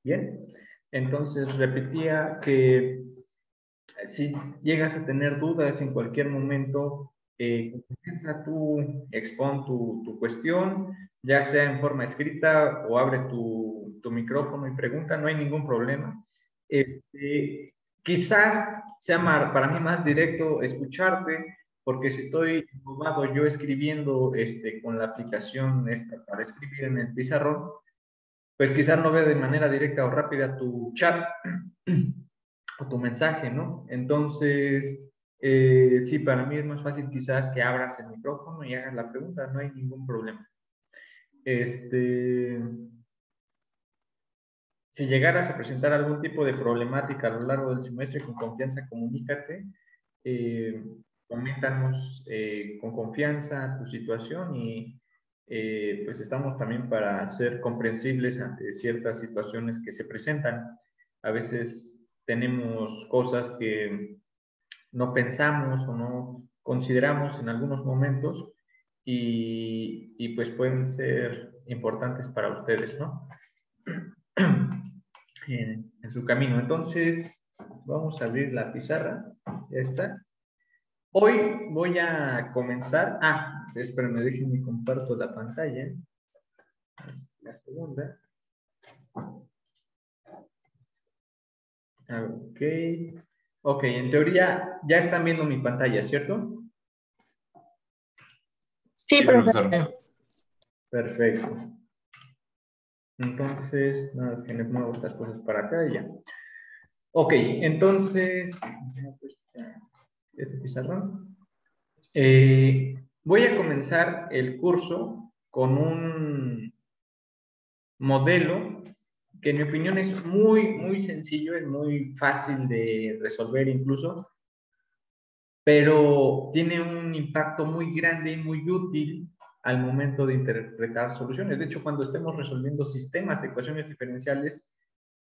Bien, entonces repetía que si llegas a tener dudas en cualquier momento, comienza tú, expon tu cuestión, ya sea en forma escrita o abre tu micrófono y pregunta, no hay ningún problema. Quizás sea para mí más directo escucharte, porque si estoy embobado yo escribiendo con la aplicación esta para escribir en el pizarrón, pues quizás no vea de manera directa o rápida tu chat o tu mensaje, ¿no? Entonces, sí, para mí es más fácil quizás que abras el micrófono y hagas la pregunta, no hay ningún problema. Si llegaras a presentar algún tipo de problemática a lo largo del semestre, con confianza comunícate, coméntanos con confianza tu situación y pues estamos también para ser comprensibles ante ciertas situaciones que se presentan. A veces tenemos cosas que no pensamos o no consideramos en algunos momentos y pues pueden ser importantes para ustedes, ¿no? En su camino. Entonces, vamos a abrir la pizarra. Ya está. Hoy voy a comenzar. Espérenme, déjenme comparto la pantalla. La segunda. Ok. Ok, en teoría ya están viendo mi pantalla, ¿cierto? Sí, profesor. Perfecto. Entonces, nada, que me muevo estas cosas para acá y ya. Ok, entonces, este pizarrón. Voy a comenzar el curso con un modelo que en mi opinión es muy sencillo, es muy fácil de resolver incluso, pero tiene un impacto muy grande y muy útil al momento de interpretar soluciones. De hecho, cuando estemos resolviendo sistemas de ecuaciones diferenciales,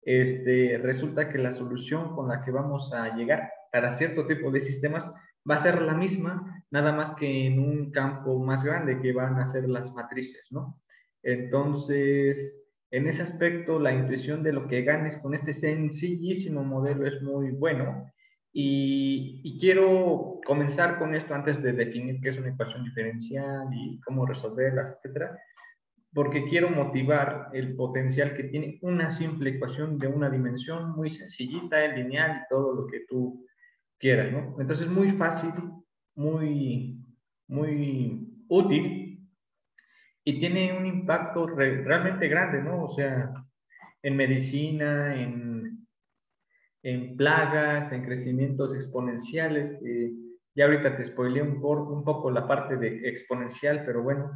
resulta que la solución con la que vamos a llegar para cierto tipo de sistemas va a ser la misma, nada más que en un campo más grande que van a ser las matrices, ¿no? Entonces, en ese aspecto, la intuición de lo que ganes con este sencillísimo modelo es muy bueno. Y quiero comenzar con esto antes de definir qué es una ecuación diferencial y cómo resolverlas, etcétera, porque quiero motivar el potencial que tiene una simple ecuación de una dimensión muy sencillita, lineal y todo lo que tú quieras, ¿no? Entonces, muy fácil, muy útil y tiene un impacto realmente grande, ¿no? O sea, en medicina, en plagas, en crecimientos exponenciales. Ya ahorita te spoileé un poco la parte de exponencial, pero bueno,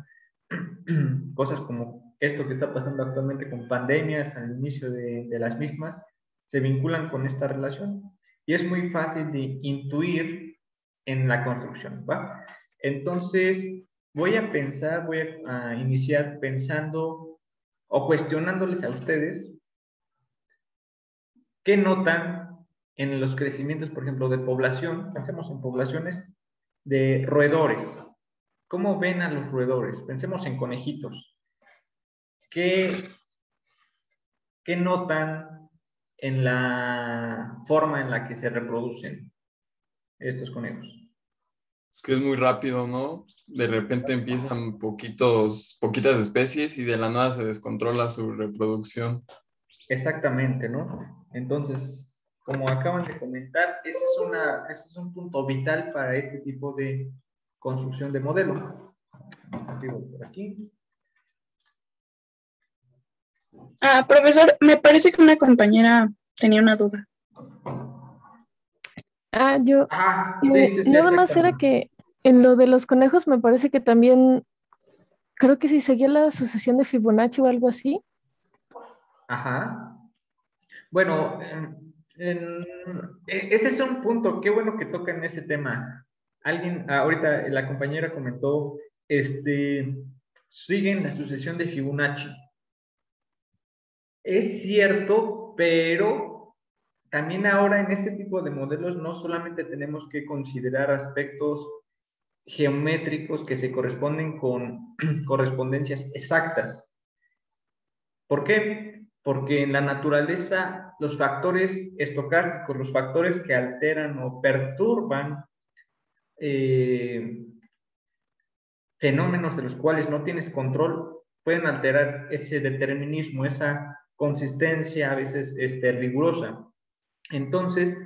cosas como esto que está pasando actualmente con pandemias al inicio de las mismas, se vinculan con esta relación y es muy fácil de intuir en la construcción, ¿va? Entonces, voy a iniciar pensando o cuestionándoles a ustedes qué notan en los crecimientos, por ejemplo, de población. Pensemos en poblaciones de roedores. ¿Cómo ven a los roedores? Pensemos en conejitos. ¿Qué notan en la forma en la que se reproducen estos conejos? Es que es muy rápido, ¿no? De repente empiezan poquitas especies y de la nada se descontrola su reproducción. Exactamente, ¿no? Entonces, como acaban de comentar, ese es un punto vital para este tipo de construcción de modelo. Por aquí. Profesor, me parece que una compañera tenía una duda. Sí, nada más era que en lo de los conejos me parece que también, creo que sí seguía la sucesión de Fibonacci o algo así. Ajá. Bueno, ese es un punto, qué bueno que tocan ese tema. Ahorita la compañera comentó, siguen la sucesión de Fibonacci. Es cierto, pero también ahora en este tipo de modelos no solamente tenemos que considerar aspectos geométricos que se corresponden con correspondencias exactas. ¿Por qué? porque en la naturaleza los factores estocásticos, los factores que alteran o perturban fenómenos de los cuales no tienes control, pueden alterar ese determinismo, esa consistencia a veces rigurosa. Entonces,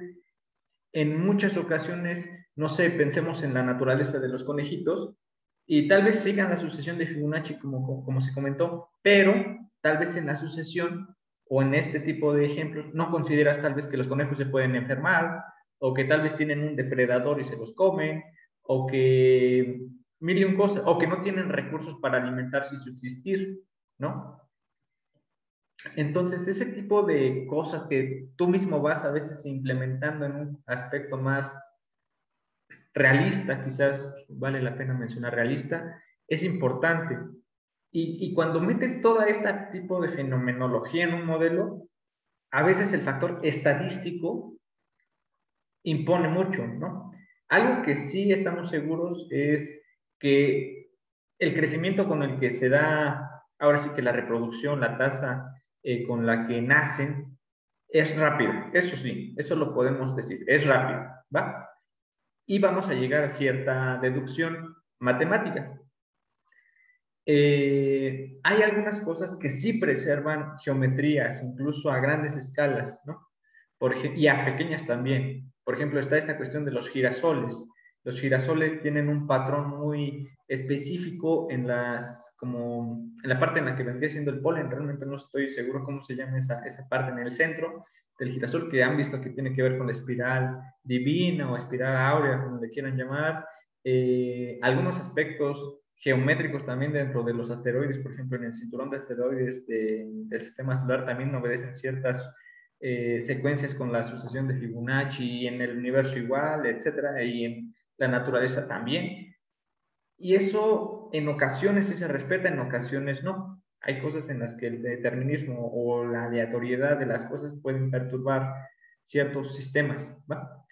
en muchas ocasiones, no sé, pensemos en la naturaleza de los conejitos y tal vez sigan la sucesión de Fibonacci como se comentó, pero tal vez en la sucesión o en este tipo de ejemplos no consideras tal vez que los conejos se pueden enfermar o que tal vez tienen un depredador y se los comen o que mil y un cosas, o que no tienen recursos para alimentarse y subsistir, ¿no? Entonces, ese tipo de cosas que tú mismo vas a veces implementando en un aspecto más realista, quizás vale la pena mencionar realista, es importante. Y cuando metes todo este tipo de fenomenología en un modelo, a veces el factor estadístico impone mucho, ¿no? Algo que sí estamos seguros es que el crecimiento con el que se da, ahora sí que la reproducción, la tasa con la que nacen, es rápido. Eso sí, eso lo podemos decir, es rápido, ¿va? Y vamos a llegar a cierta deducción matemática. Hay algunas cosas que sí preservan geometrías, incluso a grandes escalas, ¿no? Y a pequeñas también. Por ejemplo, está esta cuestión de los girasoles. Los girasoles tienen un patrón muy específico en como en la parte en la que vendría siendo el polen. Realmente no estoy seguro cómo se llama esa parte en el centro del girasol, que han visto que tiene que ver con la espiral divina o espiral áurea, como le quieran llamar. Algunos aspectos geométricos también dentro de los asteroides, por ejemplo, en el cinturón de asteroides del sistema solar también obedecen ciertas secuencias con la sucesión de Fibonacci, y en el universo igual, etcétera, y en la naturaleza también. Y eso en ocasiones sí se respeta, en ocasiones no. Hay cosas en las que el determinismo o la aleatoriedad de las cosas pueden perturbar ciertos sistemas, ¿va?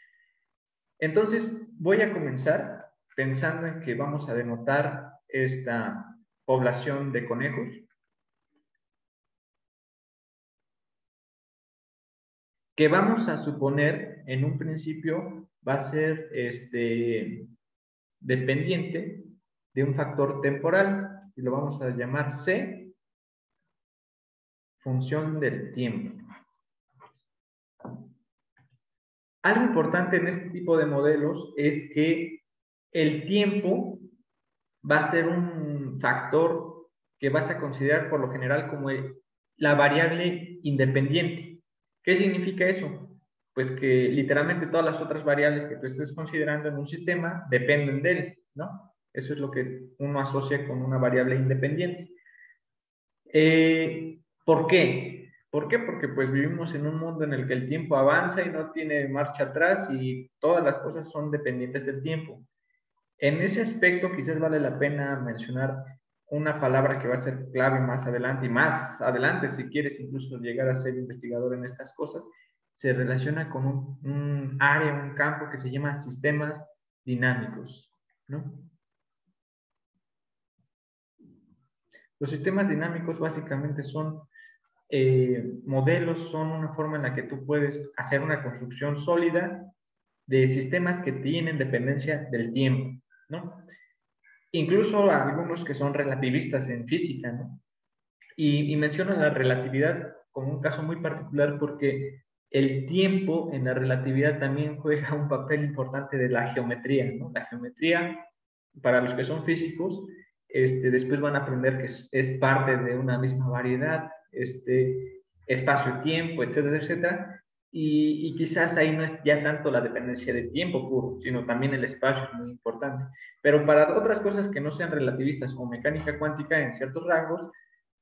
Entonces, voy a comenzar pensando en que vamos a denotar esta población de conejos, que vamos a suponer en un principio va a ser dependiente de un factor temporal, y lo vamos a llamar C, función del tiempo. Algo importante en este tipo de modelos es que el tiempo va a ser un factor que vas a considerar por lo general como la variable independiente. ¿Qué significa eso? Pues que literalmente todas las otras variables que tú estés considerando en un sistema dependen de él, ¿no? Eso es lo que uno asocia con una variable independiente. ¿Por qué? ¿Por qué? Porque pues vivimos en un mundo en el que el tiempo avanza y no tiene marcha atrás y todas las cosas son dependientes del tiempo. En ese aspecto quizás vale la pena mencionar una palabra que va a ser clave más adelante, y más adelante si quieres incluso llegar a ser investigador en estas cosas, se relaciona con un área, un campo que se llama sistemas dinámicos, ¿no? Los sistemas dinámicos básicamente son modelos, son una forma en la que tú puedes hacer una construcción sólida de sistemas que tienen dependencia del tiempo, ¿no? Incluso algunos que son relativistas en física, ¿no? Y menciono la relatividad como un caso muy particular porque el tiempo en la relatividad también juega un papel importante de la geometría, ¿no? La geometría, para los que son físicos, después van a aprender que es parte de una misma variedad, espacio-tiempo, etcétera, etcétera. Y quizás ahí no es ya tanto la dependencia del tiempo puro, sino también el espacio es muy importante. Pero para otras cosas que no sean relativistas o mecánica cuántica en ciertos rangos,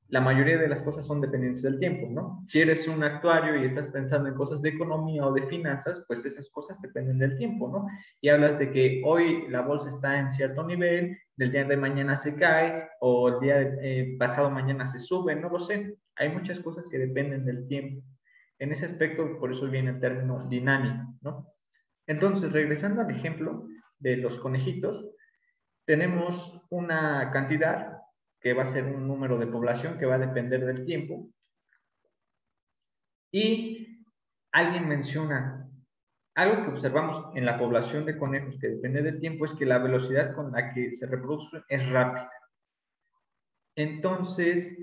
la mayoría de las cosas son dependientes del tiempo, ¿no? Si eres un actuario y estás pensando en cosas de economía o de finanzas, pues esas cosas dependen del tiempo, ¿no? Y hablas de que hoy la bolsa está en cierto nivel, del día de mañana se cae, o el día pasado mañana se sube, no lo sé. Hay muchas cosas que dependen del tiempo. En ese aspecto, por eso viene el término dinámico, ¿no? Entonces, regresando al ejemplo de los conejitos, tenemos una cantidad que va a ser un número de población que va a depender del tiempo. Y alguien menciona, algo que observamos en la población de conejos que depende del tiempo es que la velocidad con la que se reproducen es rápida. Entonces,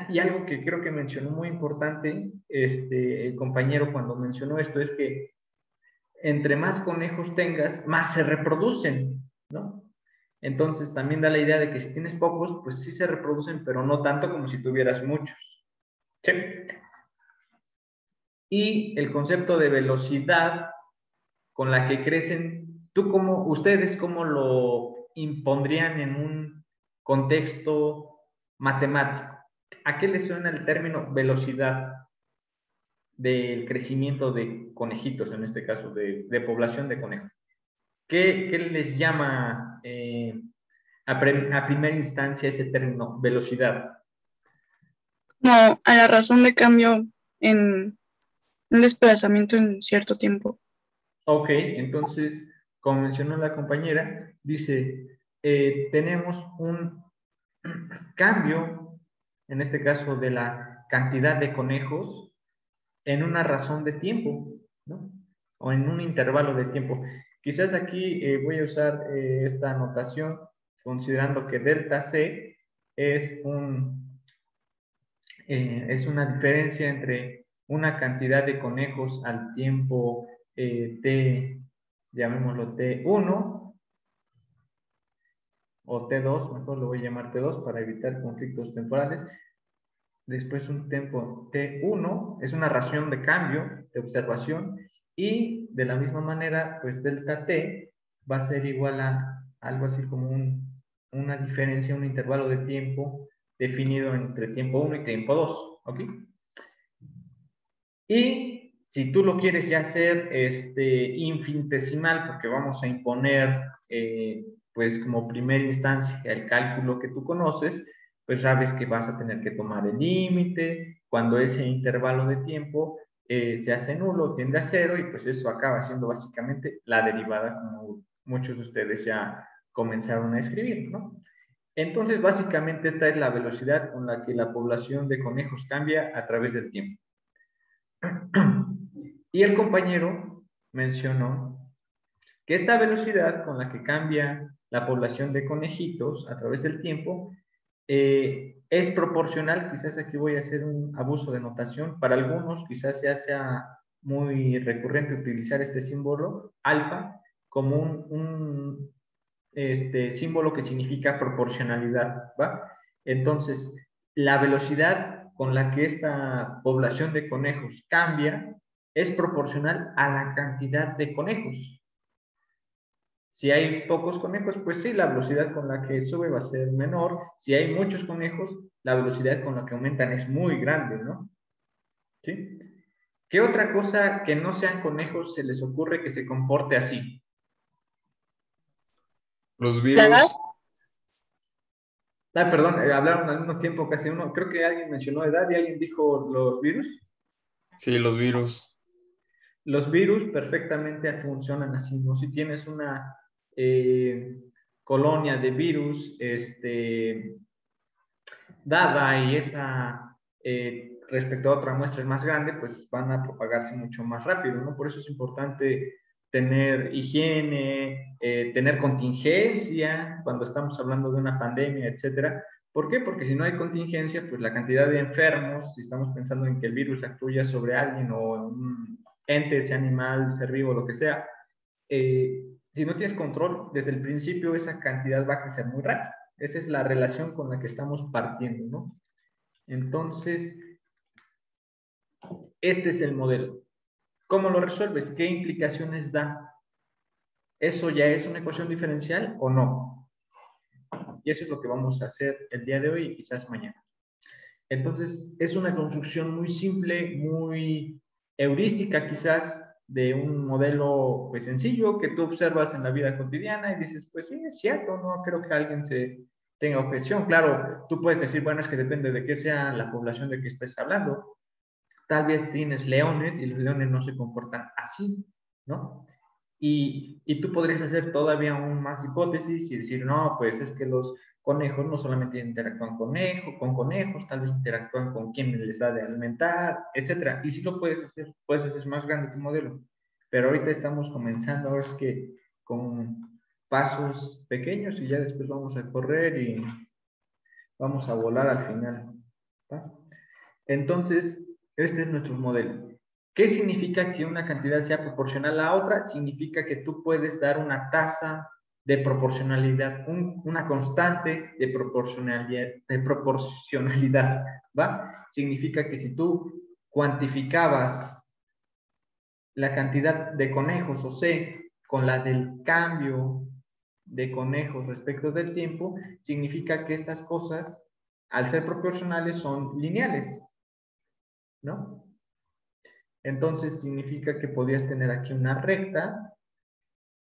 y algo que creo que mencionó muy importante el compañero cuando mencionó esto es que entre más conejos tengas, más se reproducen, ¿no? Entonces también da la idea de que si tienes pocos, pues sí se reproducen, pero no tanto como si tuvieras muchos. ¿Sí? Y el concepto de velocidad con la que crecen, ustedes cómo lo impondrían en un contexto matemático? ¿A qué les suena el término velocidad del crecimiento de conejitos, en este caso, de población de conejos? ¿Qué les llama a primera instancia ese término, velocidad? No, a la razón de cambio en un desplazamiento en cierto tiempo. Ok, entonces, como mencionó la compañera, dice, tenemos un cambio, en este caso, de la cantidad de conejos en una razón de tiempo, ¿no? O en un intervalo de tiempo. Quizás aquí voy a usar esta notación considerando que delta C es es una diferencia entre una cantidad de conejos al tiempo T, llamémoslo T1 o T2, mejor lo voy a llamar T2 para evitar conflictos temporales. Después un tiempo T1 es una ración de cambio, de observación, y de la misma manera, pues delta T va a ser igual a algo así como una diferencia, un intervalo de tiempo definido entre tiempo 1 y tiempo 2, ¿ok? Y si tú lo quieres ya hacer infinitesimal, porque vamos a imponer, pues como primera instancia, el cálculo que tú conoces, pues sabes que vas a tener que tomar el límite, cuando ese intervalo de tiempo se hace nulo, tiende a cero, y pues eso acaba siendo básicamente la derivada, como muchos de ustedes ya comenzaron a escribir, ¿no? Entonces, básicamente esta es la velocidad con la que la población de conejos cambia a través del tiempo. Y el compañero mencionó que esta velocidad con la que cambia la población de conejitos a través del tiempo es proporcional. Quizás aquí voy a hacer un abuso de notación. Para algunos quizás ya sea muy recurrente utilizar este símbolo alfa como un símbolo que significa proporcionalidad, ¿va? Entonces, la velocidad con la que esta población de conejos cambia es proporcional a la cantidad de conejos. Si hay pocos conejos, pues sí, la velocidad con la que sube va a ser menor. Si hay muchos conejos, la velocidad con la que aumentan es muy grande, ¿no? ¿Sí? ¿Qué otra cosa que no sean conejos se les ocurre que se comporte así? Los virus. Perdón, hablaron al mismo tiempo casi uno. Creo que alguien mencionó edad y alguien dijo los virus. Sí, los virus. Los virus perfectamente funcionan así, ¿no? Si tienes una colonia de virus dada y esa respecto a otra muestra es más grande, pues van a propagarse mucho más rápido, ¿no? Por eso es importante tener higiene, tener contingencia cuando estamos hablando de una pandemia, etcétera. ¿Por qué? Porque si no hay contingencia, pues la cantidad de enfermos, si estamos pensando en que el virus actúe sobre alguien o un ente, sea animal, ser vivo, lo que sea, si no tienes control, desde el principio esa cantidad va a crecer muy rápido. Esa es la relación con la que estamos partiendo, ¿no? Entonces, este es el modelo. ¿Cómo lo resuelves? ¿Qué implicaciones da? ¿Eso ya es una ecuación diferencial o no? Y eso es lo que vamos a hacer el día de hoy y quizás mañana. Entonces, es una construcción muy simple, muy heurística quizás, de un modelo pues sencillo que tú observas en la vida cotidiana y dices, pues sí, es cierto, no creo que alguien se tenga objeción. Claro, tú puedes decir, bueno, es que depende de qué sea la población de que estés hablando. Tal vez tienes leones y los leones no se comportan así, ¿no? Y tú podrías hacer todavía aún más hipótesis y decir, no, pues es que los conejos no solamente interactúan con conejos, tal vez interactúan con quien les da de alimentar, etcétera. Y sí lo puedes hacer más grande tu modelo. Pero ahorita estamos comenzando, ahora es que con pasos pequeños y ya después vamos a correr y vamos a volar al final. ¿Va? Entonces, este es nuestro modelo. ¿Qué significa que una cantidad sea proporcional a otra? Significa que tú puedes dar una tasa de proporcionalidad, una constante de proporcionalidad, ¿va? Significa que si tú cuantificabas la cantidad de conejos, o C, con la del cambio de conejos respecto del tiempo, significa que estas cosas, al ser proporcionales, son lineales, ¿no? Entonces significa que podías tener aquí una recta.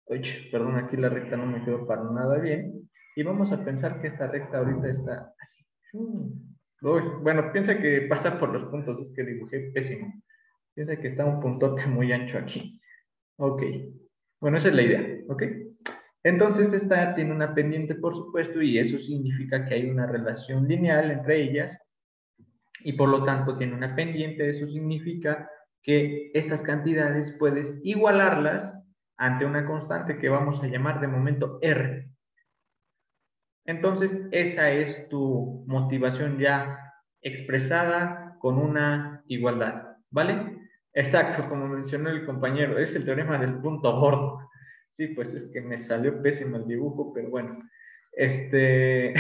Uy, perdón, aquí la recta no me quedó para nada bien. Y vamos a pensar que esta recta ahorita está así. Uy, bueno, piensa que pasa por los puntos, es que dibujé pésimo. Piensa que está un puntote muy ancho aquí. Ok. Bueno, esa es la idea, ¿ok? Entonces esta tiene una pendiente, por supuesto, y eso significa que hay una relación lineal entre ellas, y por lo tanto tiene una pendiente. Eso significa que estas cantidades puedes igualarlas ante una constante que vamos a llamar de momento R. Entonces, esa es tu motivación ya expresada con una igualdad, ¿vale? Exacto, como mencionó el compañero, es el teorema del punto gordo. Sí, pues es que me salió pésimo el dibujo, pero bueno. Sí,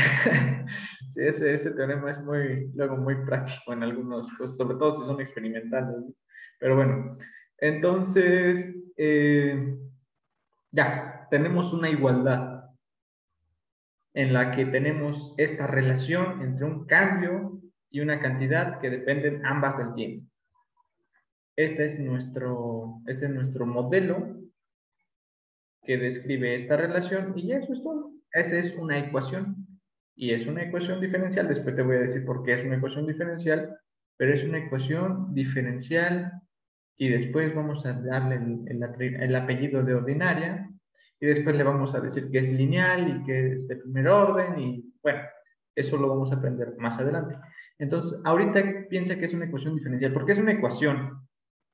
ese teorema es luego muy práctico en algunos cosas, sobre todo si son experimentales, ¿no? Pero bueno, entonces, ya, tenemos una igualdad en la que tenemos esta relación entre un cambio y una cantidad que dependen ambas del tiempo. Este es nuestro modelo que describe esta relación y eso es todo. Esa es una ecuación y es una ecuación diferencial. Después te voy a decir por qué es una ecuación diferencial, pero es una ecuación diferencial y después vamos a darle el apellido de ordinaria y después le vamos a decir que es lineal y que es de primer orden y bueno, eso lo vamos a aprender más adelante. Entonces, ahorita piensa que es una ecuación diferencial. ¿Por qué es una ecuación?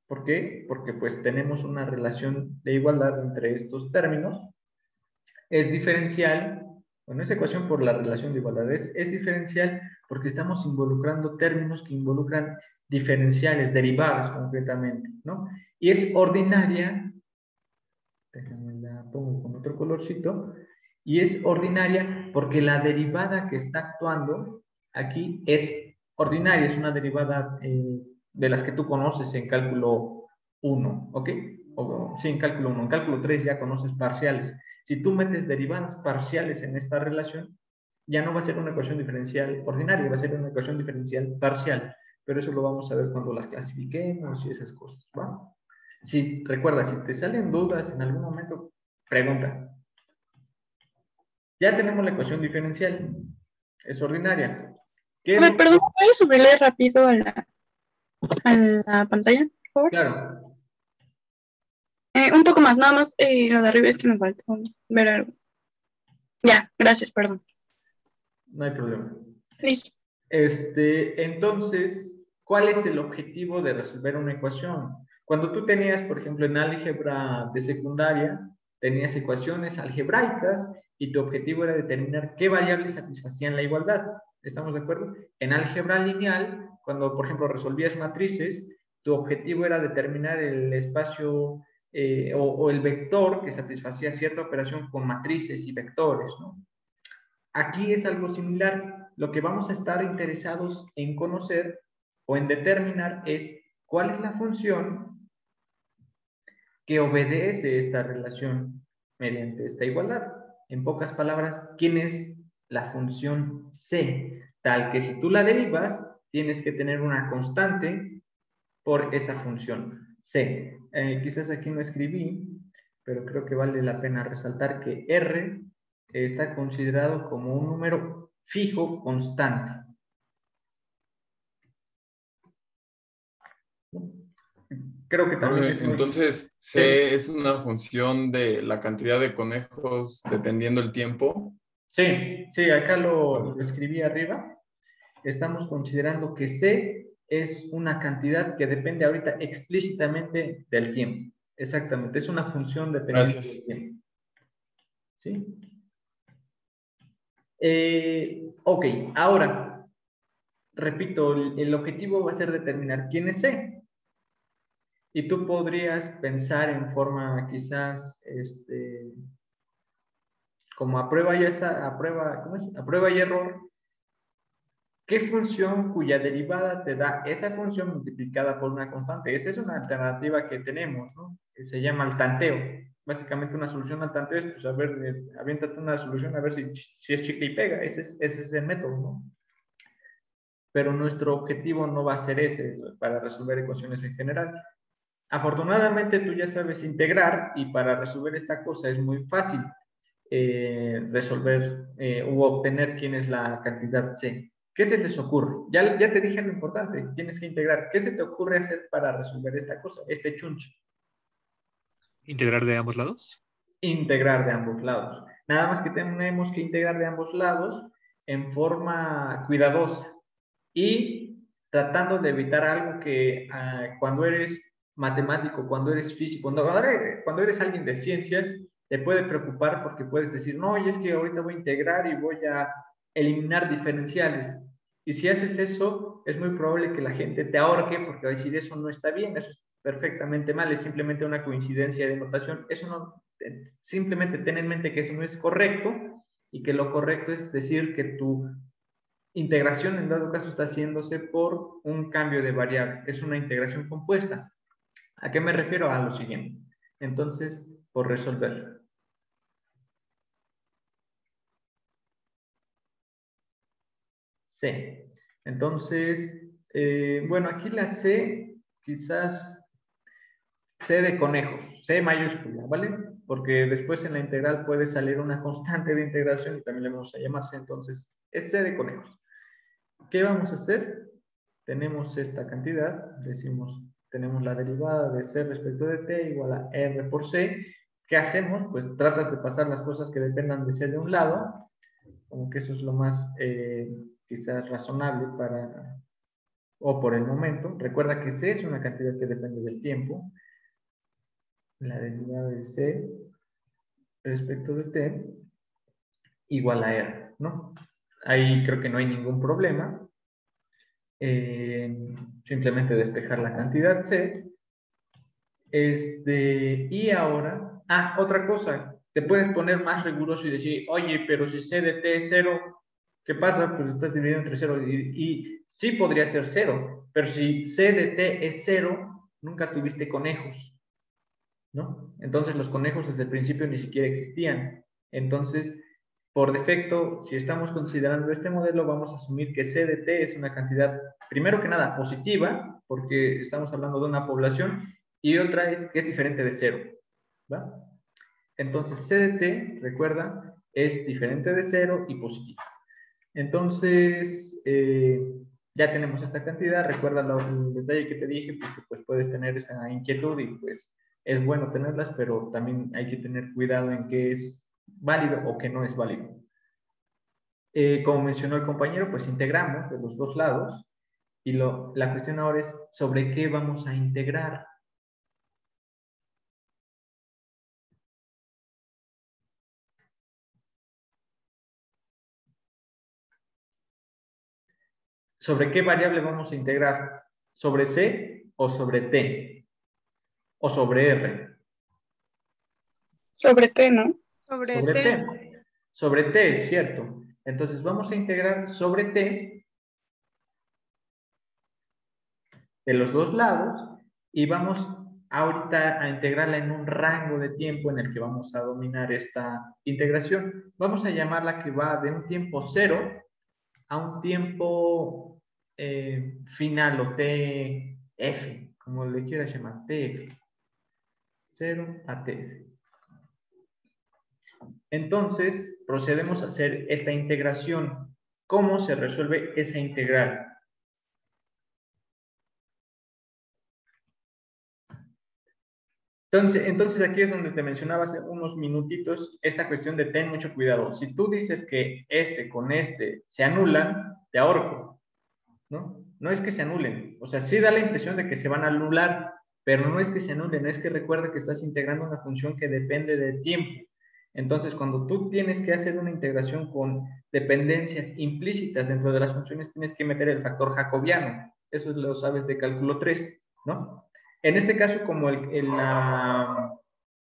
¿Por qué? Porque pues tenemos una relación de igualdad entre estos términos. Es diferencial, bueno, es ecuación por la relación de igualdad. Es diferencial porque estamos involucrando términos que involucran diferenciales, derivadas concretamente, ¿no? Y es ordinaria, déjame la pongo con otro colorcito, y es ordinaria porque la derivada que está actuando aquí es ordinaria, es una derivada de las que tú conoces en cálculo 1, ¿ok? Sí, en cálculo 1. En cálculo 3 ya conoces parciales. Si tú metes derivadas parciales en esta relación, ya no va a ser una ecuación diferencial ordinaria, va a ser una ecuación diferencial parcial. Pero eso lo vamos a ver cuando las clasifiquemos y esas cosas, ¿va? Si recuerda, si te salen dudas en algún momento, pregunta. Ya tenemos la ecuación diferencial. Es ordinaria. A ver, perdón, ¿puedes subirle rápido a la pantalla, por favor? Claro. Un poco más, nada más lo de arriba es que me falta ver algo. Ya, gracias, perdón. No hay problema. Listo. Entonces, ¿cuál es el objetivo de resolver una ecuación? Cuando tú tenías, por ejemplo, en álgebra de secundaria, tenías ecuaciones algebraicas y tu objetivo era determinar qué variables satisfacían la igualdad. ¿Estamos de acuerdo? En álgebra lineal, cuando, por ejemplo, resolvías matrices, tu objetivo era determinar el espacio o el vector que satisfacía cierta operación con matrices y vectores, ¿no? Aquí es algo similar. Lo que vamos a estar interesados en conocer o en determinar es cuál es la función que obedece esta relación mediante esta igualdad. En pocas palabras, ¿quién es la función C? Tal que si tú la derivas, tienes que tener una constante por esa función C. Quizás aquí no escribí, pero creo que vale la pena resaltar que R está considerado como un número fijo constante. Creo que también es muy... Entonces, C es una función de la cantidad de conejos dependiendo el tiempo. Sí, acá lo escribí arriba. Estamos considerando que C es una cantidad que depende ahorita explícitamente del tiempo. Exactamente, es una función dependiente del Gracias. tiempo. ¿Sí? Ok, ahora, repito, el objetivo va a ser determinar quién es C. Y tú podrías pensar en forma quizás, como a prueba y ¿cómo es? A prueba y error. ¿Qué función cuya derivada te da esa función multiplicada por una constante? Esa es una alternativa que tenemos, ¿no? Que se llama el tanteo. Básicamente una solución al tanteo es, pues, a ver, aviéntate una solución a ver si es chicle y pega. Ese es el método, ¿no? Pero nuestro objetivo no va a ser ese para resolver ecuaciones en general. Afortunadamente tú ya sabes integrar y para resolver esta cosa es muy fácil resolver u obtener quién es la cantidad C. ¿Qué se les ocurre? Ya te dije lo importante, tienes que integrar. ¿Qué se te ocurre hacer para resolver esta cosa, este chunche? ¿Integrar de ambos lados? Integrar de ambos lados. Nada más que tenemos que integrar de ambos lados en forma cuidadosa y tratando de evitar algo que cuando eres matemático, cuando eres físico, cuando eres alguien de ciencias, te puede preocupar porque puedes decir, no, y es que ahorita voy a integrar y voy a eliminar diferenciales. Y si haces eso, es muy probable que la gente te ahorque porque va a decir, eso no está bien, eso es perfectamente mal, es simplemente una coincidencia de notación. Eso no, simplemente ten en mente que eso no es correcto y que lo correcto es decir que tu integración en dado caso está haciéndose por un cambio de variable, es una integración compuesta. ¿A qué me refiero? A lo siguiente. Entonces, por resolver. C. Entonces, bueno, aquí la C, quizás C de conejos, C mayúscula, ¿vale? Porque después en la integral puede salir una constante de integración y también le vamos a llamar C, entonces es C de conejos. ¿Qué vamos a hacer? Tenemos esta cantidad, decimos, tenemos la derivada de C respecto de T igual a R por C. ¿Qué hacemos? Pues tratas de pasar las cosas que dependan de C de un lado, como que eso es lo más quizás razonable para, o por el momento. Recuerda que C es una cantidad que depende del tiempo. La derivada de C respecto de T igual a R, ¿no? Ahí creo que no hay ningún problema. Simplemente despejar la cantidad C. Y ahora, otra cosa, te puedes poner más riguroso y decir, oye, pero si C de T es 0, ¿qué pasa? Pues estás dividiendo entre 0 y sí podría ser 0, pero si C de T es 0, nunca tuviste conejos, ¿no? Entonces los conejos desde el principio ni siquiera existían. Entonces, por defecto, si estamos considerando este modelo, vamos a asumir que C de T es una cantidad, primero que nada, positiva, porque estamos hablando de una población, y otra es que es diferente de 0, ¿va? Entonces, C de T, recuerda, es diferente de 0 y positiva. Entonces, ya tenemos esta cantidad. Recuerda el detalle que te dije, porque pues puedes tener esa inquietud y pues es bueno tenerlas, pero también hay que tener cuidado en qué es válido o qué no es válido. Como mencionó el compañero, pues integramos de los dos lados y la cuestión ahora es sobre qué vamos a integrar. ¿Sobre qué variable vamos a integrar? ¿Sobre C o sobre T? ¿O sobre R? Sobre T, ¿no? Sobre Sobre T. T. Sobre T, es cierto. Entonces vamos a integrar sobre T de los dos lados y vamos ahorita a integrarla en un rango de tiempo en el que vamos a dominar esta integración. Vamos a llamarla que va de un tiempo 0 a un tiempo final o TF, como le quieras llamar, TF. 0 a TF. Entonces, procedemos a hacer esta integración. ¿Cómo se resuelve esa integral? Entonces aquí es donde te mencionaba hace unos minutitos esta cuestión de ten mucho cuidado. Si tú dices que este con este se anulan, te ahorco, ¿no? No es que se anulen, o sea, sí da la impresión de que se van a anular, pero no es que se anulen, es que recuerda que estás integrando una función que depende de tiempo. Entonces, cuando tú tienes que hacer una integración con dependencias implícitas dentro de las funciones, tienes que meter el factor jacobiano. Eso lo sabes de cálculo 3, ¿no? En este caso, como la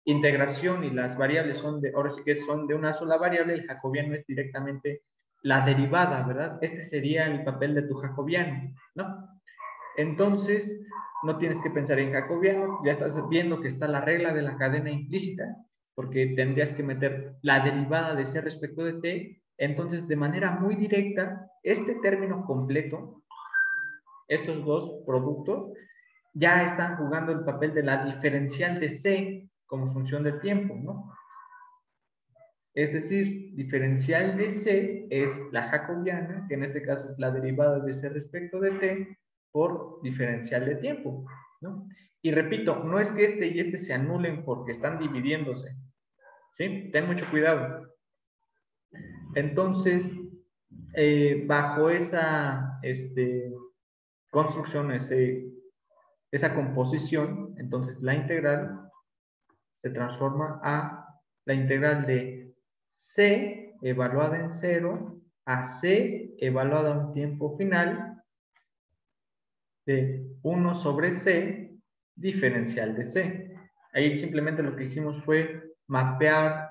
integración y las variables son de, ahora sí que son de una sola variable, el jacobiano es directamente la derivada, ¿verdad? Este sería el papel de tu jacobiano, ¿no? Entonces, no tienes que pensar en jacobiano, ya estás viendo que está la regla de la cadena implícita, porque tendrías que meter la derivada de c respecto de t, entonces de manera muy directa, este término completo, estos dos productos, ya están jugando el papel de la diferencial de c como función de tiempo, ¿no? Es decir, diferencial de c es la jacobiana, que en este caso es la derivada de c respecto de t, por diferencial de tiempo, ¿no? Y repito, no es que este y este se anulen porque están dividiéndose, ¿sí? Ten mucho cuidado. Entonces, bajo esa construcción, esa composición, entonces la integral se transforma a la integral de c evaluada en 0 a c evaluada a un tiempo final de 1 sobre c diferencial de c. Ahí simplemente lo que hicimos fue mapear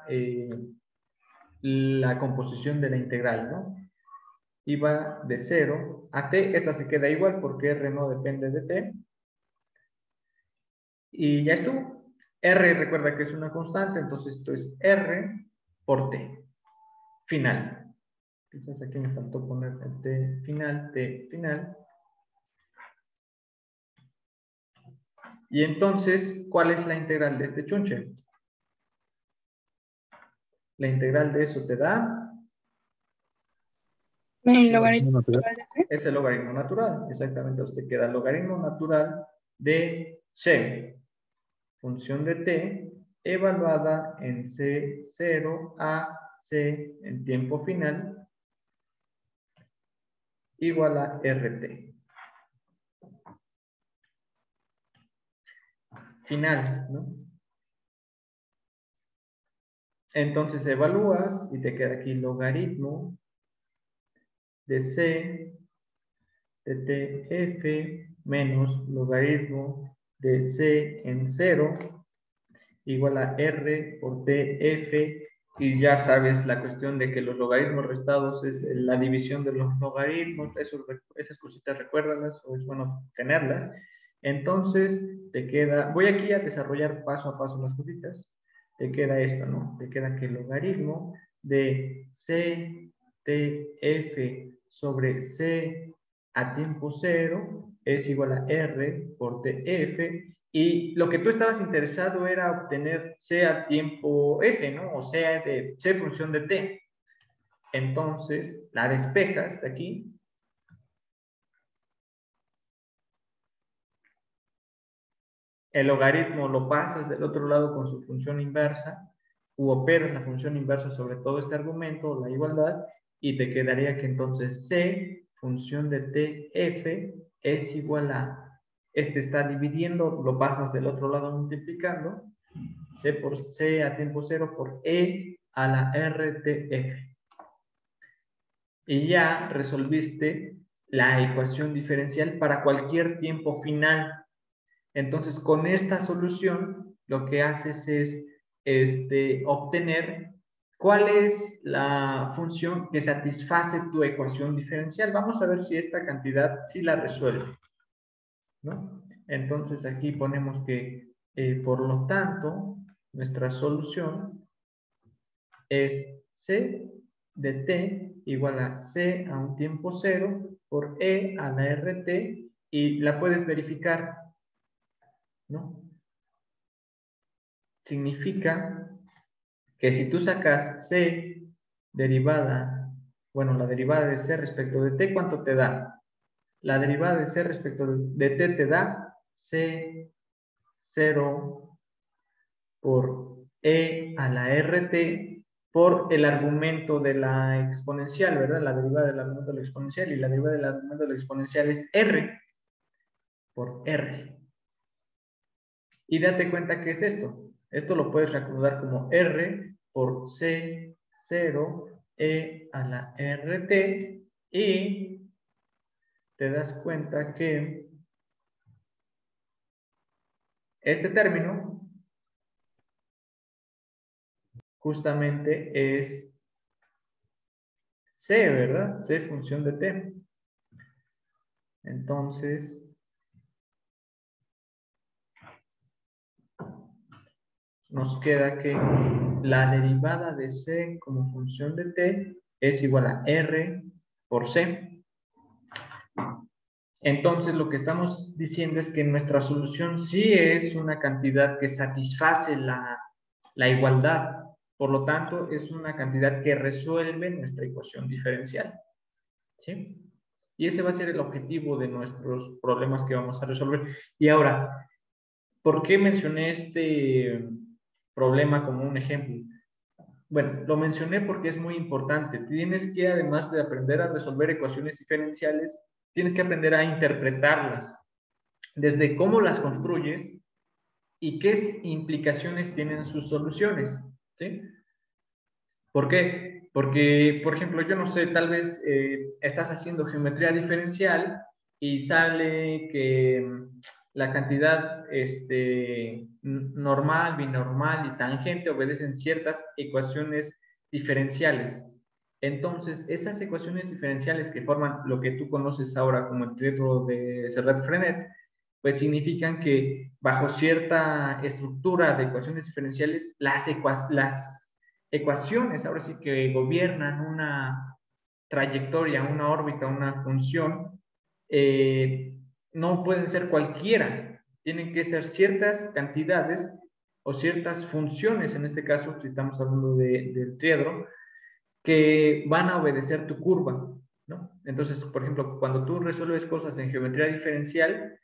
la composición de la integral, ¿no? Y va de 0 a t, esta se queda igual porque r no depende de t. Y ya estuvo. R recuerda que es una constante, entonces esto es R por t final. Entonces aquí me faltó poner el t final. Y entonces, ¿cuál es la integral de este chunche? La integral de eso te da... El logaritmo Natural. natural de t. Es el logaritmo natural. Exactamente, usted queda el logaritmo natural de c, función de t, evaluada en c0 a c en tiempo final, igual a rt. Final, ¿no? Entonces evalúas y te queda aquí logaritmo de c de tf menos logaritmo de c en 0 igual a r por tf, y ya sabes la cuestión de que los logaritmos restados es la división de los logaritmos, esas cositas recuérdalas, o es bueno tenerlas. Entonces te queda, voy aquí a desarrollar paso a paso las cositas, te queda esto, ¿no? Te queda que el logaritmo de c tf sobre c a tiempo 0 es igual a r por tf, y lo que tú estabas interesado era obtener c a tiempo f, ¿no? O sea, de c función de t. Entonces, la despejas de aquí. El logaritmo lo pasas del otro lado con su función inversa, u operas la función inversa sobre todo este argumento, la igualdad, y te quedaría que entonces c función de tf es igual a, este está dividiendo, lo pasas del otro lado multiplicando, c por c a tiempo 0 por e a la rtf. Y ya resolviste la ecuación diferencial para cualquier tiempo final. Entonces, con esta solución, lo que haces es obtener cuál es la función que satisface tu ecuación diferencial. Vamos a ver si esta cantidad sí la resuelve, ¿no? Entonces, aquí ponemos que, por lo tanto, nuestra solución es c de t igual a c a un tiempo 0 por e a la rt, y la puedes verificar, ¿no? Significa que si tú sacas c derivada, bueno, la derivada de c respecto de t, ¿cuánto te da? La derivada de c respecto de t te da c0 por e a la rt por el argumento de la exponencial, ¿verdad? La derivada del argumento de la exponencial, y la derivada del argumento de la exponencial es r por r. Y date cuenta que es esto. Esto lo puedes reacomodar como r por c0 e a la rt, y te das cuenta que este término justamente es c, ¿verdad? C función de t. Entonces, nos queda que la derivada de c como función de t es igual a r por c. Entonces, lo que estamos diciendo es que nuestra solución sí es una cantidad que satisface la igualdad. Por lo tanto, es una cantidad que resuelve nuestra ecuación diferencial. ¿Sí? Y ese va a ser el objetivo de nuestros problemas que vamos a resolver. Y ahora, ¿por qué mencioné este problema como un ejemplo? Bueno, lo mencioné porque es muy importante. Tienes que, además de aprender a resolver ecuaciones diferenciales, tienes que aprender a interpretarlas. Desde cómo las construyes y qué implicaciones tienen sus soluciones. ¿Sí? ¿Por qué? Porque, por ejemplo, yo no sé, tal vez estás haciendo geometría diferencial y sale que la cantidad normal, binormal y tangente obedecen ciertas ecuaciones diferenciales. Entonces, esas ecuaciones diferenciales que forman lo que tú conoces ahora como el triángulo de Serret-Frenet, pues significan que bajo cierta estructura de ecuaciones diferenciales, las ecuaciones ahora sí que gobiernan una trayectoria, una órbita, una función, no pueden ser cualquiera, tienen que ser ciertas cantidades o ciertas funciones, en este caso, si estamos hablando del triedro, que van a obedecer tu curva, ¿no? Entonces, por ejemplo, cuando tú resuelves cosas en geometría diferencial,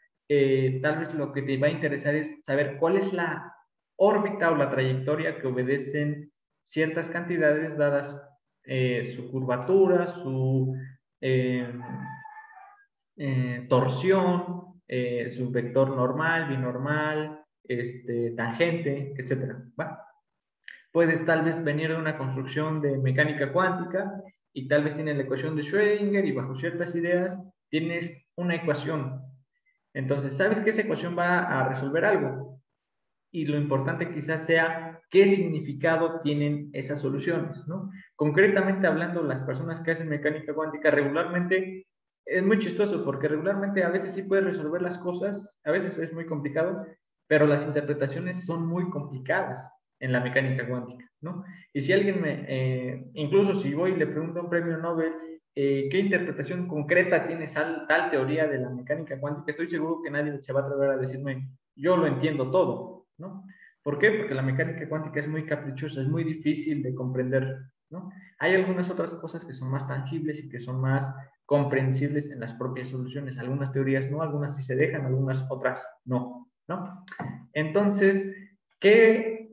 tal vez lo que te va a interesar es saber cuál es la órbita o la trayectoria que obedecen ciertas cantidades dadas su curvatura, su torsión, su vector normal, binormal, tangente, etcétera, ¿va? Puedes tal vez venir de una construcción de mecánica cuántica y tal vez tienes la ecuación de Schrödinger y bajo ciertas ideas tienes una ecuación. Entonces, sabes que esa ecuación va a resolver algo y lo importante quizás sea qué significado tienen esas soluciones, ¿no? Concretamente hablando, las personas que hacen mecánica cuántica regularmente es muy chistoso porque regularmente a veces sí puedes resolver las cosas, a veces es muy complicado, pero las interpretaciones son muy complicadas en la mecánica cuántica, ¿no? Y si alguien incluso si voy y le pregunto a un premio Nobel, ¿qué interpretación concreta tiene tal teoría de la mecánica cuántica? Estoy seguro que nadie se va a atrever a decirme, yo lo entiendo todo, ¿no? ¿Por qué? Porque la mecánica cuántica es muy caprichosa, es muy difícil de comprender, ¿no? Hay algunas otras cosas que son más tangibles y que son más comprensibles en las propias soluciones. Algunas teorías no, algunas sí se dejan, algunas otras no, ¿no? Entonces, ¿qué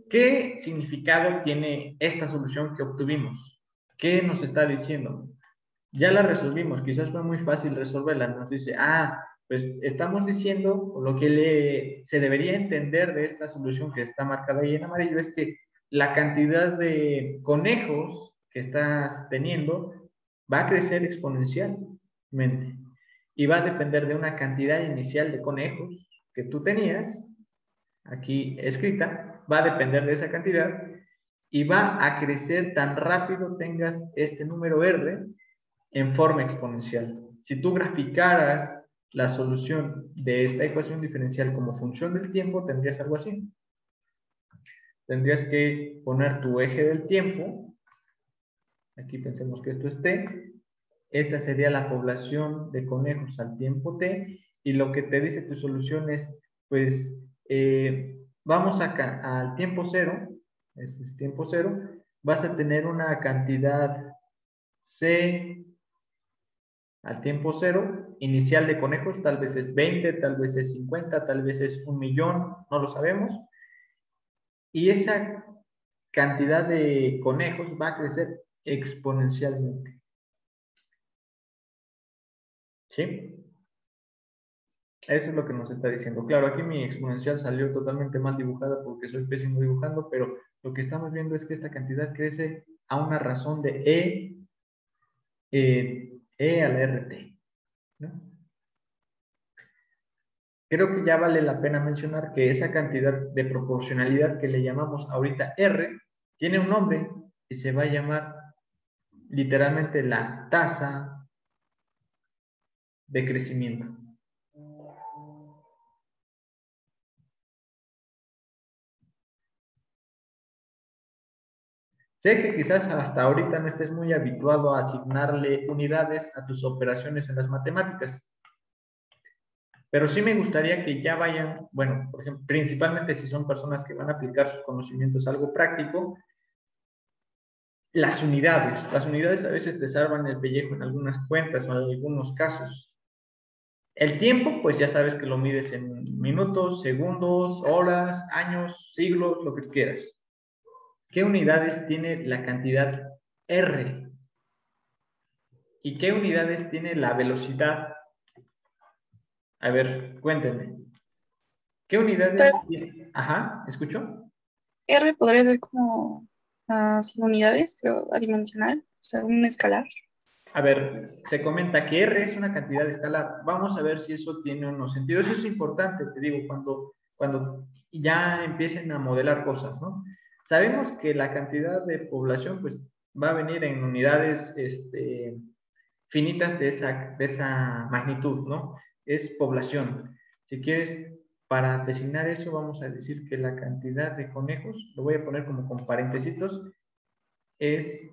significado tiene esta solución que obtuvimos? ¿Qué nos está diciendo? Ya la resolvimos, quizás fue muy fácil resolverla. Nos dice, pues estamos diciendo, lo que se debería entender de esta solución que está marcada ahí en amarillo es que la cantidad de conejos que estás teniendo va a crecer exponencialmente y va a depender de una cantidad inicial de conejos que tú tenías aquí escrita, va a depender de esa cantidad y va a crecer tan rápido tengas este número R en forma exponencial. Si tú graficaras la solución de esta ecuación diferencial como función del tiempo, tendrías algo así. Tendrías que poner tu eje del tiempo. Aquí pensemos que esto es t. Esta sería la población de conejos al tiempo t. Y lo que te dice tu solución es, pues, vamos acá al tiempo cero. Este es tiempo cero. Vas a tener una cantidad c al tiempo cero, inicial de conejos, tal vez es 20, tal vez es 50, tal vez es 1.000.000, no lo sabemos. Y esa cantidad de conejos va a crecer exponencialmente. ¿Sí? Eso es lo que nos está diciendo. Claro, aquí mi exponencial salió totalmente mal dibujada porque soy pésimo dibujando, pero lo que estamos viendo es que esta cantidad crece a una razón de E a la RT, ¿no? Creo que ya vale la pena mencionar que esa cantidad de proporcionalidad que le llamamos ahorita R tiene un nombre y se va a llamar literalmente la tasa de crecimiento. Sé que quizás hasta ahorita no estés muy habituado a asignarle unidades a tus operaciones en las matemáticas, pero sí me gustaría que ya vayan, bueno, por ejemplo, principalmente si son personas que van a aplicar sus conocimientos a algo práctico, las unidades a veces te salvan el pellejo en algunas cuentas o en algunos casos. El tiempo, pues ya sabes que lo mides en minutos, segundos, horas, años, siglos, lo que quieras. ¿Qué unidades tiene la cantidad R? ¿Y qué unidades tiene la velocidad? A ver, cuéntenme. ¿Qué unidades tiene? Ajá, ¿escucho? R podría ser como 100 unidades, creo, adimensional, o sea, un escalar. A ver, se comenta que R es una cantidad escalar. Vamos a ver si eso tiene unos sentidos. Eso es importante, te digo, cuando ya empiecen a modelar cosas, ¿no? Sabemos que la cantidad de población, pues, va a venir en unidades finitas de esa magnitud, ¿no? Es población. Si quieres, para designar eso, vamos a decir que la cantidad de conejos, lo voy a poner como con paréntesitos, es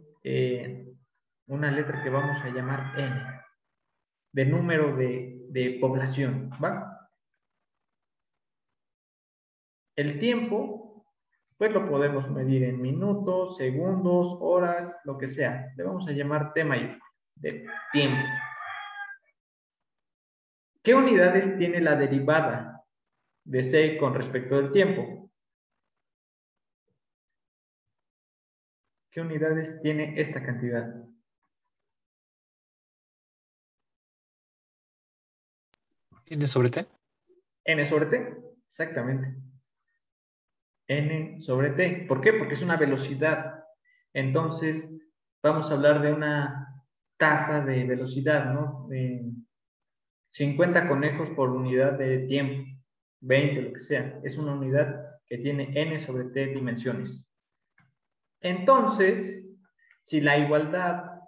una letra que vamos a llamar N, de número de población, ¿va? El tiempo, pues lo podemos medir en minutos, segundos, horas, lo que sea. Le vamos a llamar T mayúsculo, de tiempo. ¿Qué unidades tiene la derivada de C con respecto al tiempo? ¿Qué unidades tiene esta cantidad? ¿N sobre T? N sobre T, exactamente. N sobre T. ¿Por qué? Porque es una velocidad. Entonces, vamos a hablar de una tasa de velocidad, ¿no? 50 conejos por unidad de tiempo, 20, lo que sea. Es una unidad que tiene N sobre T dimensiones. Entonces, si la igualdad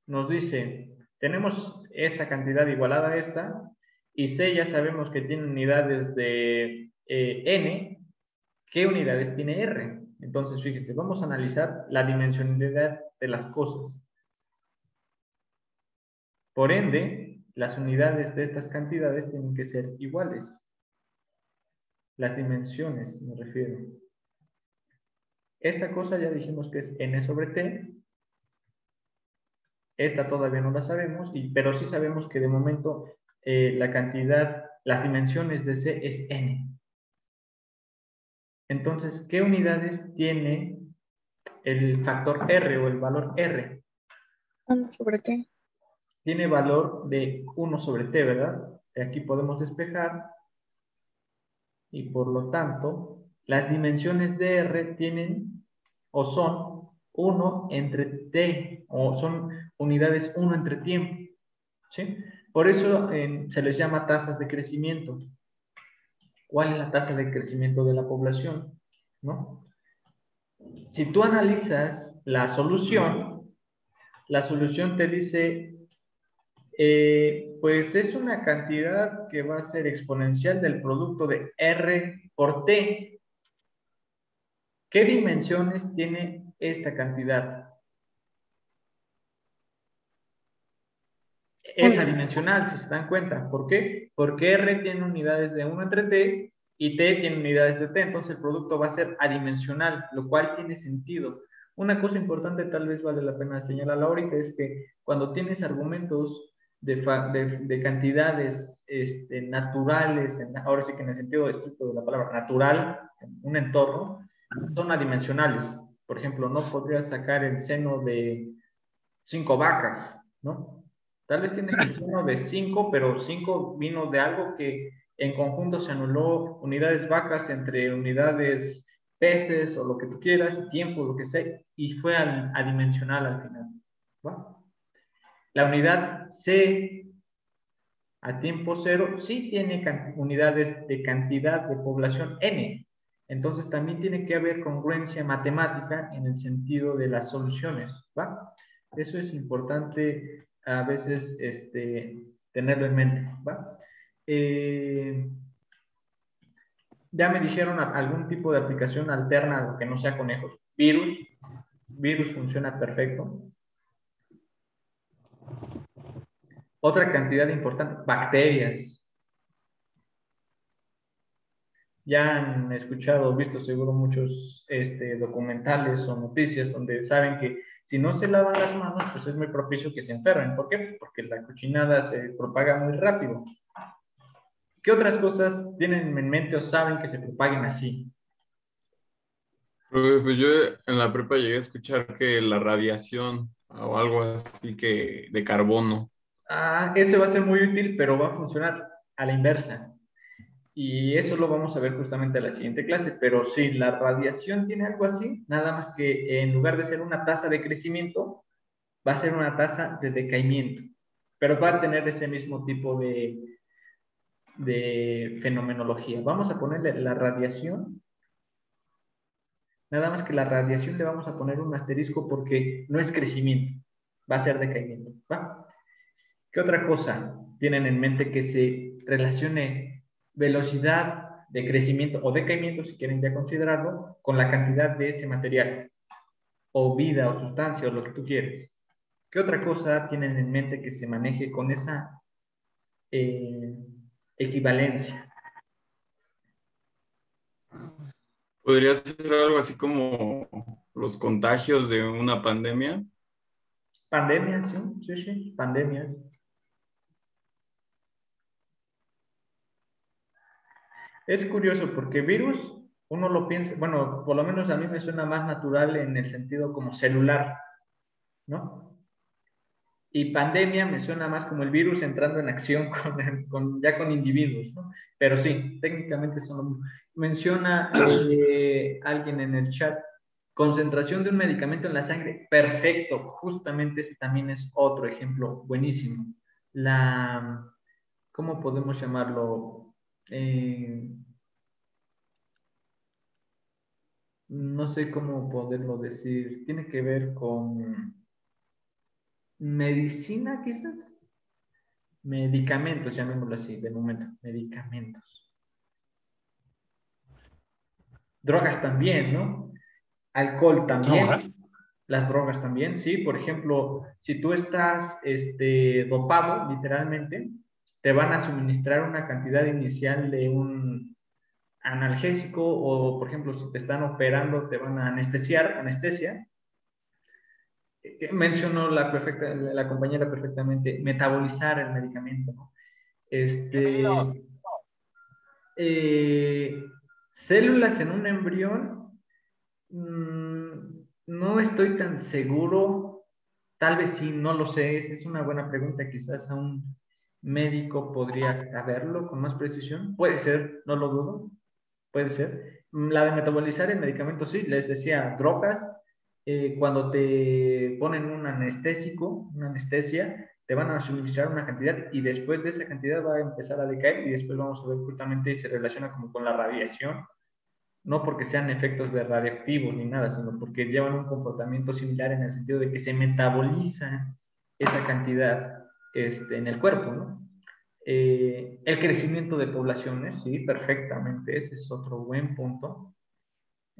nos dice, tenemos esta cantidad igualada a esta, y C ya sabemos que tiene unidades de N, ¿qué unidades tiene R? Entonces, fíjense, vamos a analizar la dimensionalidad de las cosas. Por ende, las unidades de estas cantidades tienen que ser iguales. Las dimensiones, me refiero. Esta cosa ya dijimos que es N sobre T. Esta todavía no la sabemos, pero sí sabemos que de momento la cantidad, las dimensiones de C es N. Entonces, ¿qué unidades tiene el factor R o el valor R? 1 sobre T. Tiene valor de 1 sobre T, ¿verdad? Aquí podemos despejar y por lo tanto, las dimensiones de R tienen o son 1 entre T, o son unidades 1 entre tiempo, ¿sí? Por eso se les llama tasas de crecimiento. ¿Cuál es la tasa de crecimiento de la población? ¿No? Si tú analizas la solución te dice, pues es una cantidad que va a ser exponencial del producto de R por T. ¿Qué dimensiones tiene esta cantidad? Es adimensional, si se dan cuenta. ¿Por qué? Porque R tiene unidades de 1 entre T y T tiene unidades de T, entonces el producto va a ser adimensional, lo cual tiene sentido. Una cosa importante tal vez vale la pena señalar ahorita es que cuando tienes argumentos de cantidades naturales, ahora sí que en el sentido estricto de la palabra natural, en un entorno, son adimensionales. Por ejemplo, no podrías sacar el seno de 5 vacas, ¿no? Tal vez tienes el seno de 5, pero 5 vino de algo que en conjunto se anuló unidades vacas entre unidades peces o lo que tú quieras, tiempo, lo que sea, y fue adimensional al final. ¿Va? La unidad C a tiempo cero sí tiene unidades de cantidad de población n. Entonces también tiene que haber congruencia matemática en el sentido de las soluciones, ¿va? Eso es importante a veces tenerlo en mente, ¿va? Ya me dijeron algún tipo de aplicación alterna a lo que no sea conejos. Virus funciona perfecto. Otra cantidad importante, bacterias. Ya han escuchado, visto seguro muchos documentales o noticias donde saben que si no se lavan las manos, pues es muy propicio que se enfermen. ¿Por qué? Porque la cochinada se propaga muy rápido. ¿Qué otras cosas tienen en mente o saben que se propaguen así? Pues yo en la prepa llegué a escuchar que la radiación o algo así que de carbono. Ese va a ser muy útil, pero va a funcionar a la inversa. Y eso lo vamos a ver justamente en la siguiente clase. Pero sí, la radiación tiene algo así, nada más que en lugar de ser una tasa de crecimiento, va a ser una tasa de decaimiento. Pero va a tener ese mismo tipo de fenomenología. Vamos a ponerle la radiación. Nada más que la radiación le vamos a poner un asterisco porque no es crecimiento, va a ser decaimiento. ¿Va? ¿Qué otra cosa tienen en mente que se relacione velocidad de crecimiento o decaimiento, si quieren ya considerarlo, con la cantidad de ese material, o vida, o sustancia, o lo que tú quieres? ¿Qué otra cosa tienen en mente que se maneje con esa equivalencia? Podría ser algo así como los contagios de una pandemia. Pandemias, sí, pandemias. Es curioso porque virus, uno lo piensa, bueno, por lo menos a mí me suena más natural en el sentido como celular, ¿no? Y pandemia me suena más como el virus entrando en acción ya con individuos, ¿no? Pero sí, técnicamente son lo mismo. Menciona alguien en el chat, concentración de un medicamento en la sangre, perfecto, justamente ese también es otro ejemplo buenísimo. ¿Cómo podemos llamarlo? No sé cómo poderlo decir, tiene que ver con medicina quizás, medicamentos, llamémoslo así, de momento, medicamentos. Drogas también, ¿no? Alcohol también. ¿Drogas? Las drogas también, sí. Por ejemplo, si tú estás dopado, literalmente, te van a suministrar una cantidad inicial de un analgésico o, por ejemplo, si te están operando, te van a anestesia. Mencionó la compañera perfectamente, metabolizar el medicamento, ¿no? Eh, células en un embrión, no estoy tan seguro, tal vez sí, no lo sé, es una buena pregunta, quizás a un médico podría saberlo con más precisión, puede ser, no lo dudo, puede ser. La de metabolizar el medicamento, sí, les decía, drogas, cuando te ponen un anestésico, una anestesia, te van a suministrar una cantidad y después de esa cantidad va a empezar a decaer y después vamos a ver justamente se relaciona como con la radiación, no porque sean efectos de radioactivos ni nada, sino porque llevan un comportamiento similar en el sentido de que se metaboliza esa cantidad en el cuerpo, ¿no? El crecimiento de poblaciones, sí, perfectamente, ese es otro buen punto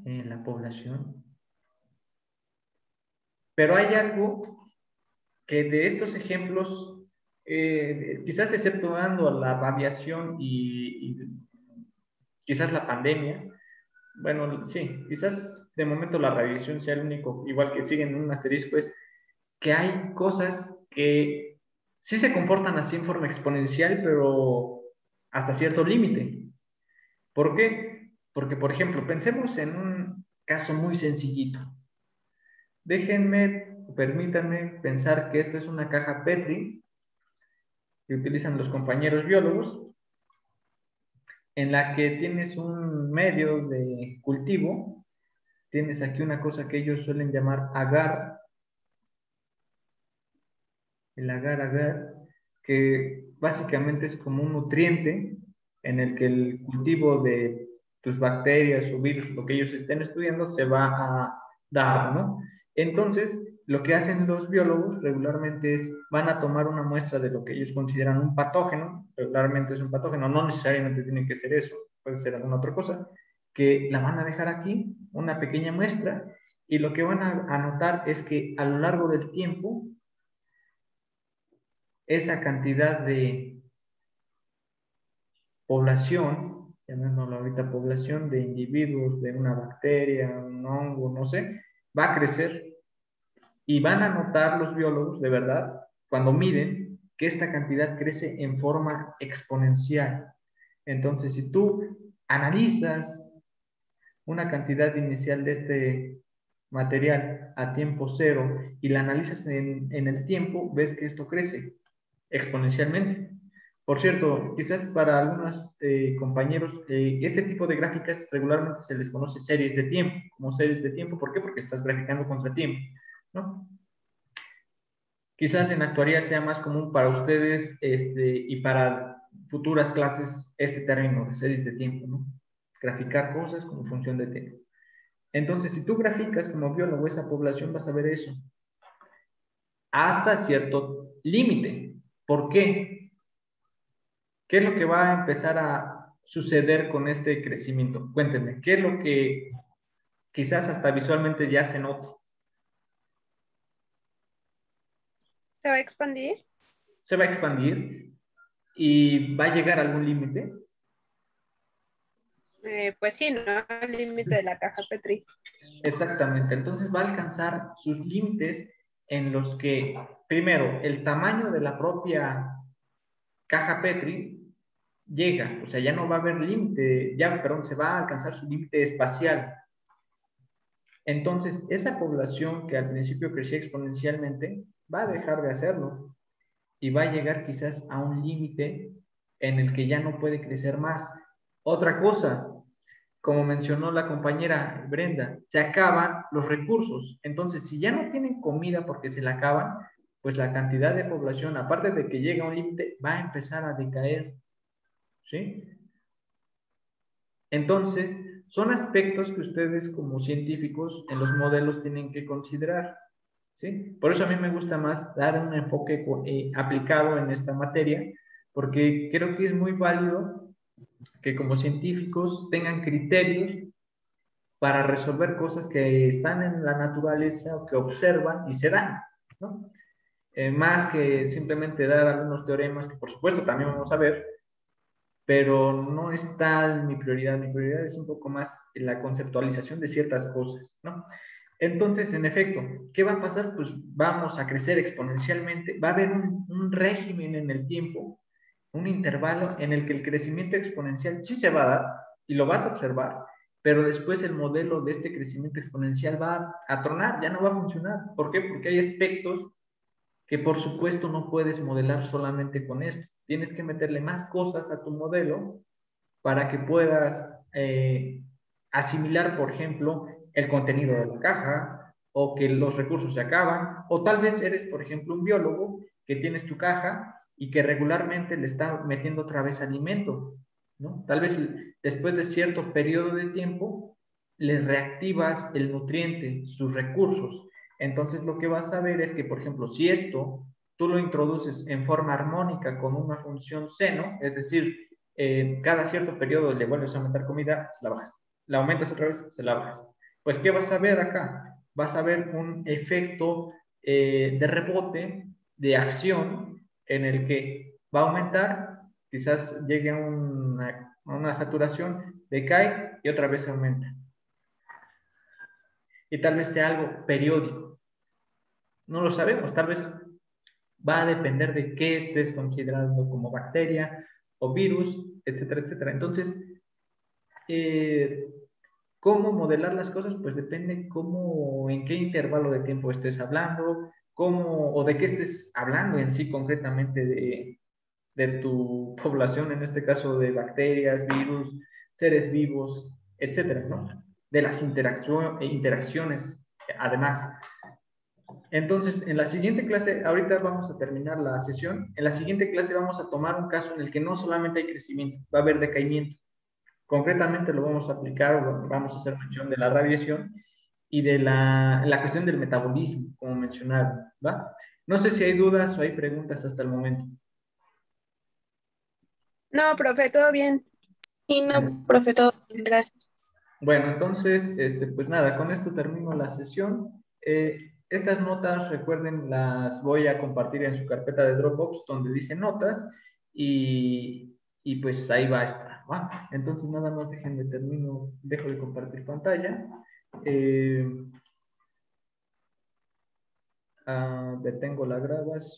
en la población. Pero hay algo que de estos ejemplos, quizás exceptuando la radiación y quizás la pandemia, bueno, sí, quizás de momento la radiación sea el único, igual que siguen un asterisco, es que hay cosas que sí se comportan así en forma exponencial, pero hasta cierto límite. ¿Por qué? Porque, por ejemplo, pensemos en un caso muy sencillito. Permítanme pensar que esto es una caja Petri que utilizan los compañeros biólogos, en la que tienes un medio de cultivo, tienes aquí una cosa que ellos suelen llamar agar, el agar, que básicamente es como un nutriente en el que el cultivo de tus bacterias o virus, lo que ellos estén estudiando, se va a dar, ¿no? Entonces, lo que hacen los biólogos regularmente es, van a tomar una muestra de lo que ellos consideran un patógeno, regularmente es un patógeno, no necesariamente tiene que ser eso, puede ser alguna otra cosa, que la van a dejar aquí, una pequeña muestra, y lo que van a notar es que a lo largo del tiempo, esa cantidad de población, llamémoslo ahorita población de individuos de una bacteria, un hongo, no sé, va a crecer y van a notar los biólogos, de verdad, cuando miden, que esta cantidad crece en forma exponencial. Entonces, si tú analizas una cantidad inicial de este material a tiempo cero y la analizas en el tiempo, ves que esto crece exponencialmente. Por cierto, quizás para algunos compañeros, este tipo de gráficas regularmente se les conoce series de tiempo, como series de tiempo. ¿Por qué? Porque estás graficando contra tiempo, ¿no? Quizás en la actualidad sea más común para ustedes y para futuras clases este término de series de tiempo, ¿no? Graficar cosas como función de tiempo. Entonces, si tú graficas como biólogo esa población, vas a ver eso. Hasta cierto límite. ¿Por qué? ¿Qué es lo que va a empezar a suceder con este crecimiento? Cuéntenme, ¿qué es lo que quizás hasta visualmente ya se nota? ¿Se va a expandir? Se va a expandir y va a llegar a algún límite. Pues sí, ¿no? El límite de la caja Petri. Exactamente, entonces va a alcanzar sus límites en los que, primero, el tamaño de la propia caja Petri llega, o sea, ya no va a haber límite, se va a alcanzar su límite espacial. Entonces, esa población que al principio crecía exponencialmente va a dejar de hacerlo y va a llegar quizás a un límite en el que ya no puede crecer más. Otra cosa, como mencionó la compañera Brenda, se acaban los recursos. Entonces, si ya no tienen comida porque se la acaban, pues la cantidad de población, aparte de que llega a un límite, va a empezar a decaer. ¿Sí? Entonces, son aspectos que ustedes como científicos en los modelos tienen que considerar. ¿Sí? Por eso a mí me gusta más dar un enfoque aplicado en esta materia, porque creo que es muy válido que como científicos tengan criterios para resolver cosas que están en la naturaleza o que observan y se dan, ¿no? Más que simplemente dar algunos teoremas que por supuesto también vamos a ver, pero no es tal mi prioridad es un poco más la conceptualización de ciertas cosas, ¿no? Entonces, en efecto, ¿qué va a pasar? Pues vamos a crecer exponencialmente, va a haber un régimen en el tiempo, un intervalo en el que el crecimiento exponencial sí se va a dar y lo vas a observar, pero después el modelo de este crecimiento exponencial va a tronar, ya no va a funcionar. ¿Por qué? Porque hay aspectos que por supuesto no puedes modelar solamente con esto. Tienes que meterle más cosas a tu modelo para que puedas asimilar, por ejemplo, el contenido de la caja o que los recursos se acaban, o tal vez eres, por ejemplo, un biólogo que tienes tu caja y que regularmente le está metiendo otra vez alimento, ¿no? Tal vez después de cierto periodo de tiempo le reactivas el nutriente, sus recursos. Entonces lo que vas a ver es que, por ejemplo, si esto tú lo introduces en forma armónica con una función seno, es decir, cada cierto periodo le vuelves a aumentar comida, se la bajas. La aumentas otra vez, se la bajas. Pues, ¿qué vas a ver acá? Vas a ver un efecto de rebote, de acción, en el que va a aumentar, quizás llegue a una saturación, decae y otra vez aumenta. Y tal vez sea algo periódico. No lo sabemos, tal vez va a depender de qué estés considerando como bacteria o virus, etcétera, etcétera. Entonces, ¿Cómo modelar las cosas? Pues depende en qué intervalo de tiempo estés hablando, o de qué estés hablando en sí concretamente de tu población, en este caso de bacterias, virus, seres vivos, etcétera, ¿no? De las interacciones, además. Entonces, en la siguiente clase, ahorita vamos a terminar la sesión, en la siguiente clase vamos a tomar un caso en el que no solamente hay crecimiento, va a haber decaimiento. Concretamente lo vamos a aplicar, vamos a hacer mención de la radiación y de la cuestión del metabolismo, como mencionaron, ¿va? No sé si hay dudas o hay preguntas hasta el momento. No, profe, todo bien. Y no, profe, todo bien, gracias. Bueno, entonces, pues nada, con esto termino la sesión. Estas notas, recuerden, las voy a compartir en su carpeta de Dropbox, donde dice notas, y pues ahí va a estar, ¿va? Entonces, nada más déjenme termino, dejo de compartir pantalla. Detengo la grabación.